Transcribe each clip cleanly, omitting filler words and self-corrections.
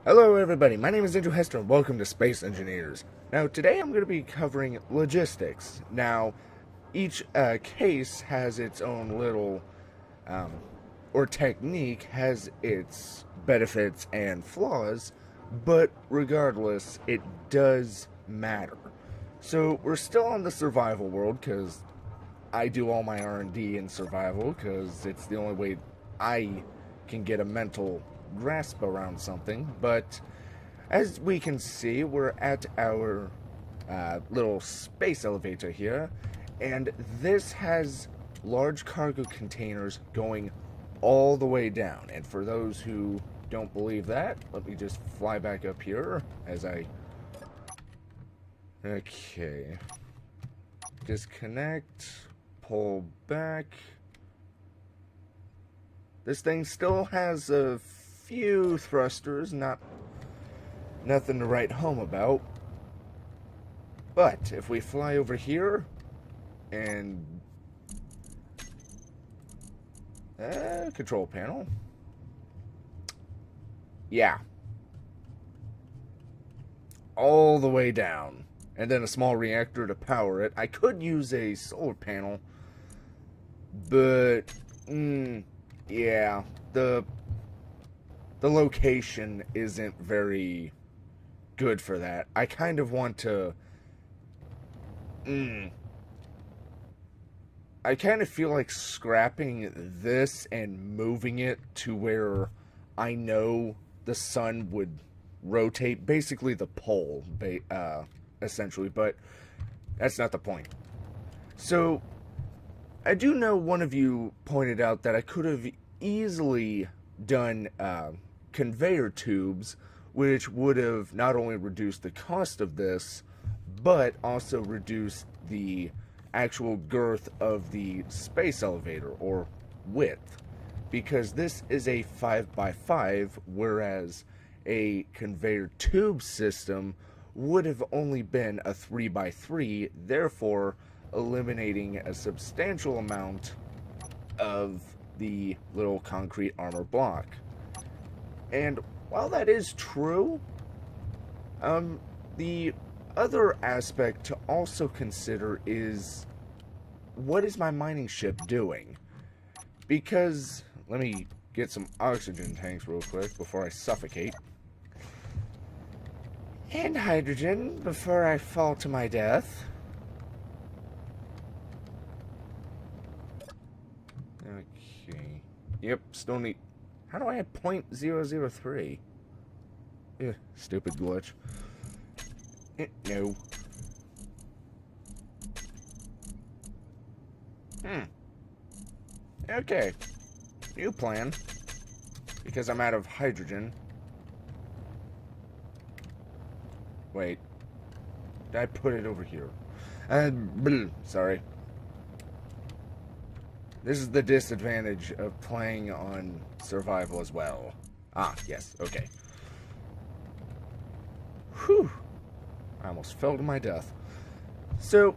Hello everybody, my name is Andrew Hester and welcome to Space Engineers. Now today I'm going to be covering logistics. Now each case has its own little, um, or technique has its benefits and flaws, but regardless it does matter. So we're still on the survival world because I do all my R&D in survival because it's the only way I can get a mental grasp around something, but as we can see, we're at our little space elevator here, and this has large cargo containers going all the way down. And for those who don't believe that, let me just fly back up here as I... Okay. Disconnect, pull back. This thing still has a few thrusters, nothing to write home about. But if we fly over here and control panel, yeah, all the way down, and then a small reactor to power it. I could use a solar panel, but yeah, the location isn't very good for that. I kind of want to I kind of feel like scrapping this and moving it to where I know the sun would rotate, basically the pole, essentially, but that's not the point. So, I do know one of you pointed out that I could have easily done conveyor tubes, which would have not only reduced the cost of this, but also reduced the actual girth of the space elevator, or width, because this is a 5x5, whereas a conveyor tube system would have only been a 3x3, therefore eliminating a substantial amount of the little concrete armor block. And while that is true, the other aspect to also consider is, what is my mining ship doing? Because, let me get some oxygen tanks real quick before I suffocate. And hydrogen before I fall to my death. Okay. Yep, still need... How do I have .003? Ugh, stupid glitch. No. Okay. New plan. Because I'm out of hydrogen. Wait. Did I put it over here? Sorry. This is the disadvantage of playing on survival as well. Ah, yes, okay. Whew. I almost fell to my death. So,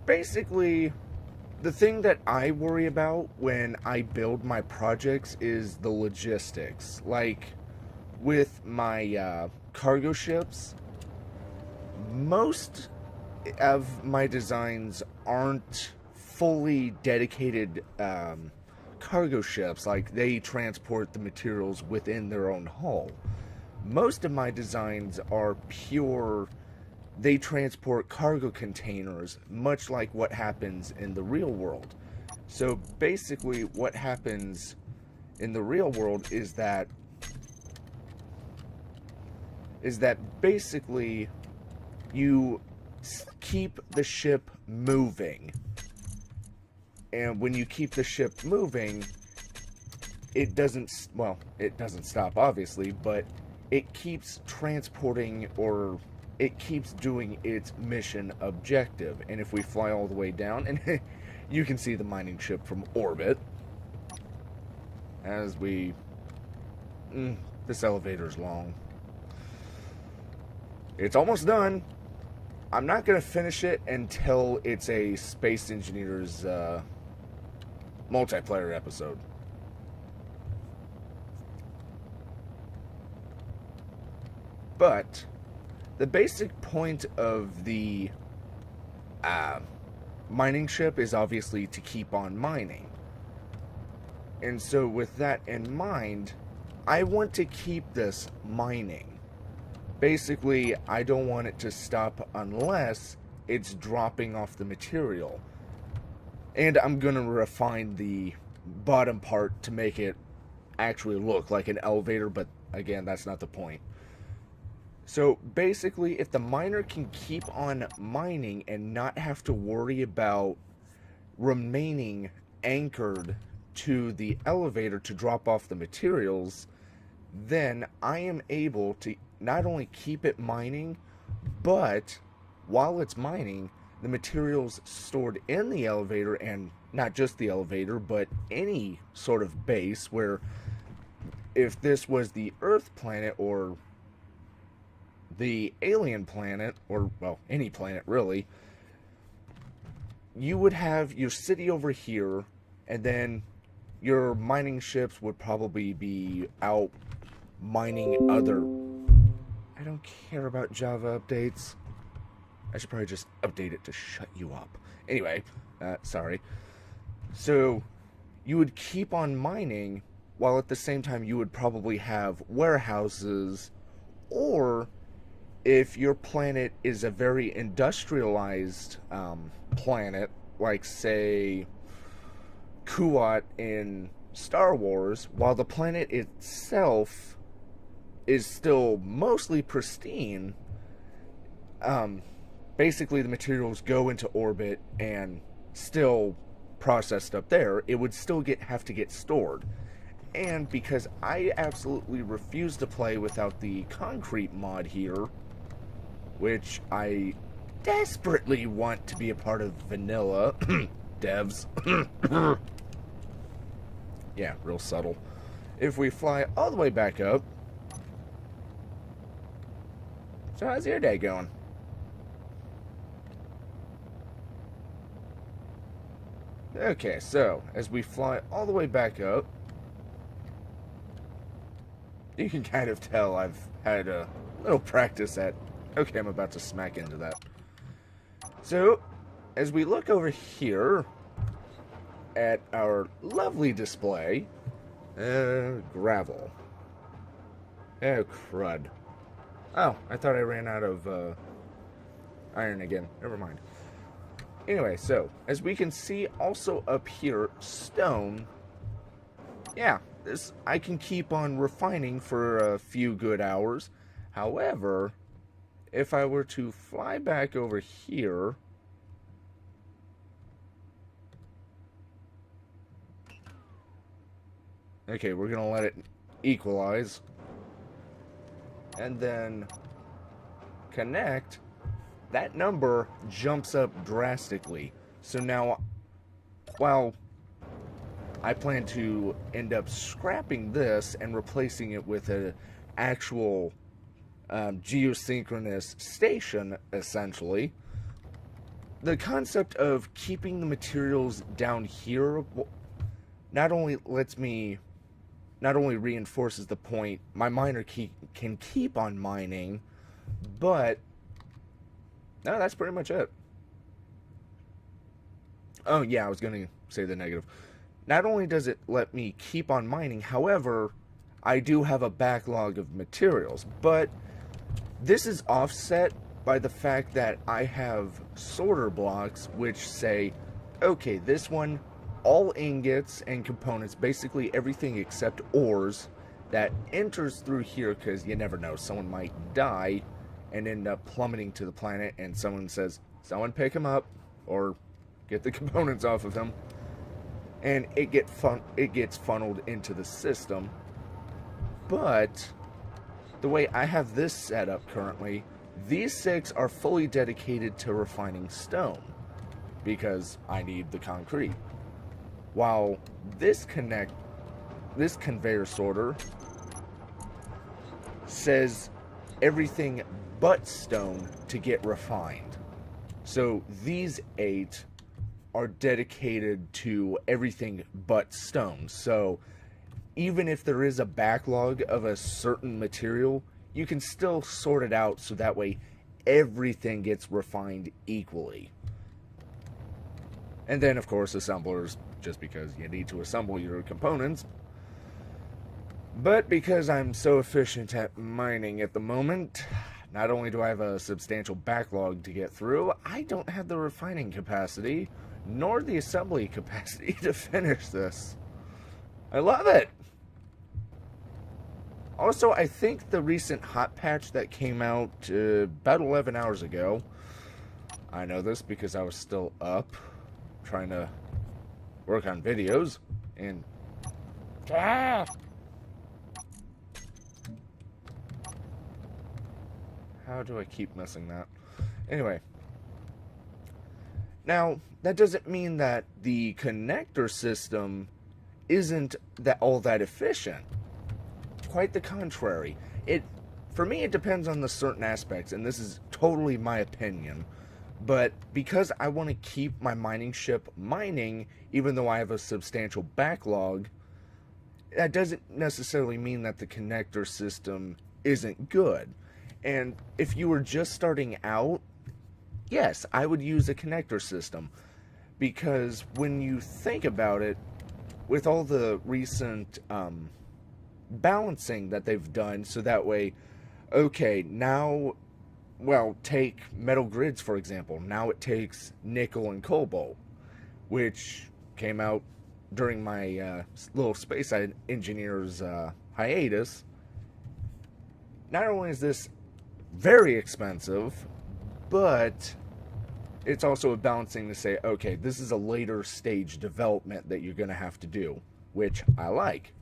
basically, the thing that I worry about when I build my projects is the logistics. Like, with my cargo ships, most of my designs aren't fully dedicated cargo ships. Like, they transport the materials within their own hull. Most of my designs are pure... They transport cargo containers, much like what happens in the real world. So basically what happens in the real world is that basically you keep the ship moving. And when you keep the ship moving, it doesn't stop obviously, but it keeps transporting, or it keeps doing its mission objective. And if we fly all the way down, and you can see the mining ship from orbit, as we... this elevator's long. It's almost done. I'm not going to finish it until it's a Space Engineers multiplayer episode. But the basic point of the mining ship is obviously to keep on mining. And so with that in mind, I want to keep this mining. Basically, I don't want it to stop unless it's dropping off the material. And I'm going to refine the bottom part to make it actually look like an elevator, but again, that's not the point. So basically, if the miner can keep on mining and not have to worry about remaining anchored to the elevator to drop off the materials, then I am able to not only keep it mining, but while it's mining, the materials stored in the elevator, and not just the elevator, but any sort of base, where if this was the Earth planet or the alien planet, or, well, any planet really, you would have your city over here, and then your mining ships would probably be out mining other... I don't care about Java updates. I should probably just update it to shut you up. Anyway, sorry. So, you would keep on mining, while at the same time you would probably have warehouses, or if your planet is a very industrialized planet, like, say, Kuat in Star Wars, while the planet itself is still mostly pristine, basically the materials go into orbit and still processed up there, it would still have to get stored. And because I absolutely refuse to play without the concrete mod here, which I desperately want to be a part of vanilla devs. Yeah, real subtle. If we fly all the way back up. So how's your day going? Okay, so as we fly all the way back up, you can kind of tell I've had a little practice at... Okay, I'm about to smack into that. So, as we look over here at our lovely display, gravel. Oh, crud. Oh, I thought I ran out of iron again. Never mind. Anyway, so, as we can see also up here, stone. Yeah, this I can keep on refining for a few good hours. However, if I were to fly back over here... Okay, we're going to let it equalize. And then connect. That number jumps up drastically. So now, while I plan to end up scrapping this and replacing it with an actual geosynchronous station, essentially, the concept of keeping the materials down here not only reinforces the point my miner can keep on mining, but no, that's pretty much it. Oh yeah, I was going to say the negative. Not only does it let me keep on mining, however, I do have a backlog of materials, but this is offset by the fact that I have sorter blocks which say, okay, this one, all ingots and components, basically everything except ores that enters through here, because you never know, someone might die and end up plummeting to the planet, and someone says, someone pick him up, or get the components off of him, and it gets funneled into the system. But the way I have this set up currently, these 6 are fully dedicated to refining stone, because I need the concrete. While this conveyor sorter says everything but stone to get refined. So these 8 are dedicated to everything but stone. So even if there is a backlog of a certain material, you can still sort it out so that way everything gets refined equally. And then, of course, assemblers, just because you need to assemble your components. But because I'm so efficient at mining at the moment, not only do I have a substantial backlog to get through, I don't have the refining capacity, nor the assembly capacity to finish this. I love it! Also, I think the recent hot patch that came out about 11 hours ago, I know this because I was still up trying to work on videos, and how do I keep missing that? Anyway, now that doesn't mean that the connector system isn't all that efficient. Quite the contrary. For me, it depends on the certain aspects, and this is totally my opinion. But because I want to keep my mining ship mining, even though I have a substantial backlog, that doesn't necessarily mean that the connector system isn't good. And if you were just starting out, yes, I would use a connector system. Because when you think about it, with all the recent balancing that they've done, so that way, okay, now, well, take metal grids, for example. Now it takes nickel and cobalt, which came out during my little space engineer's hiatus. Not only is this very expensive, but it's also a balancing to say, okay, this is a later stage development that you're going to have to do, which I like.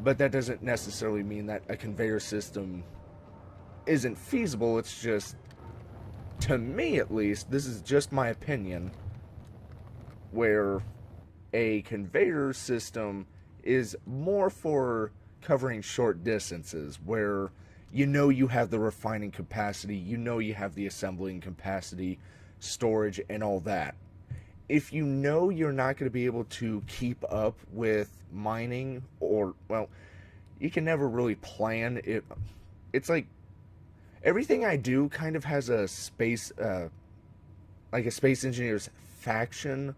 But that doesn't necessarily mean that a conveyor system isn't feasible. It's just, to me at least, this is just my opinion, where a conveyor system is more for covering short distances, where you know you have the refining capacity, you know you have the assembling capacity, storage, and all that. If you know you're not going to be able to keep up with mining, or, well, you can never really plan it. It's like everything I do kind of has a space, like a space engineer's faction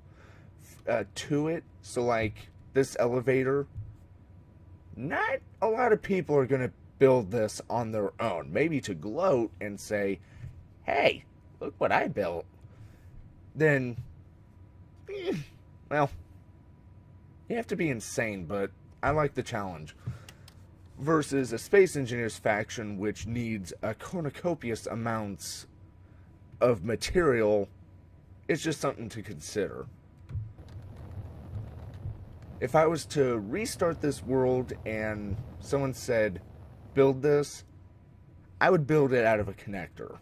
to it. So, like, this elevator, not a lot of people are going to build this on their own. Maybe to gloat and say, hey, look what I built. Then, well, you have to be insane, but I like the challenge. Versus a space engineer's faction, which needs a cornucopious amounts of material. It's just something to consider. If I was to restart this world and someone said, build this, I would build it out of a connector.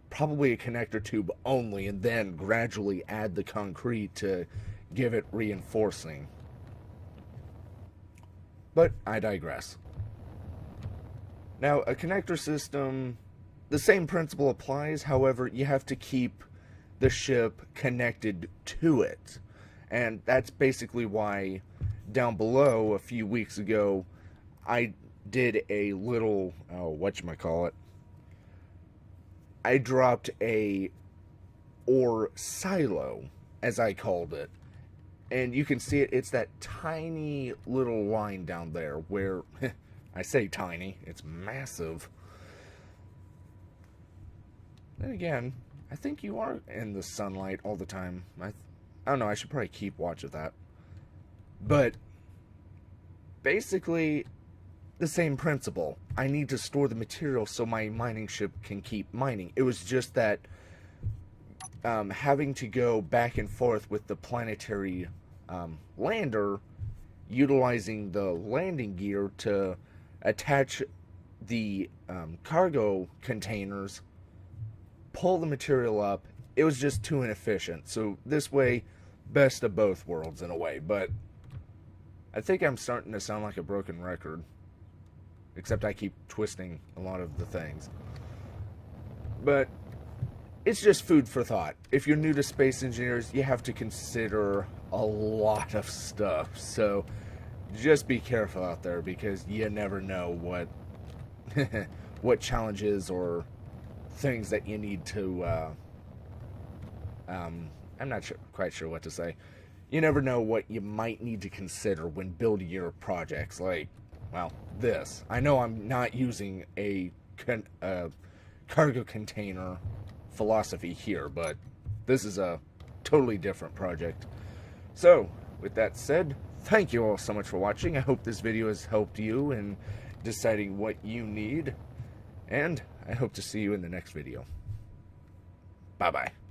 Probably a connector tube only, and then gradually add the concrete to give it reinforcing. But I digress. Now, a connector system, the same principle applies, however, you have to keep the ship connected to it. And that's basically why down below a few weeks ago, I did a little, whatchamacallit, I dropped a ore silo, as I called it. And you can see it, it's that tiny little line down there where, I say tiny, it's massive. Then again, I think you are in the sunlight all the time. I don't know, I should probably keep watch of that. But, basically, the same principle. I need to store the material so my mining ship can keep mining. It was just that having to go back and forth with the planetary lander, utilizing the landing gear to attach the cargo containers, pull the material up, it was just too inefficient. So this way, best of both worlds in a way. But I think I'm starting to sound like a broken record. Except I keep twisting a lot of the things. But it's just food for thought. If you're new to space engineers, you have to consider a lot of stuff. So just be careful out there, because you never know what what challenges or things that you need to. I'm not quite sure what to say. You never know what you might need to consider when building your projects. Like, well, this. I know I'm not using a cargo container philosophy here, but this is a totally different project. So, with that said, thank you all so much for watching. I hope this video has helped you in deciding what you need, and I hope to see you in the next video. Bye-bye.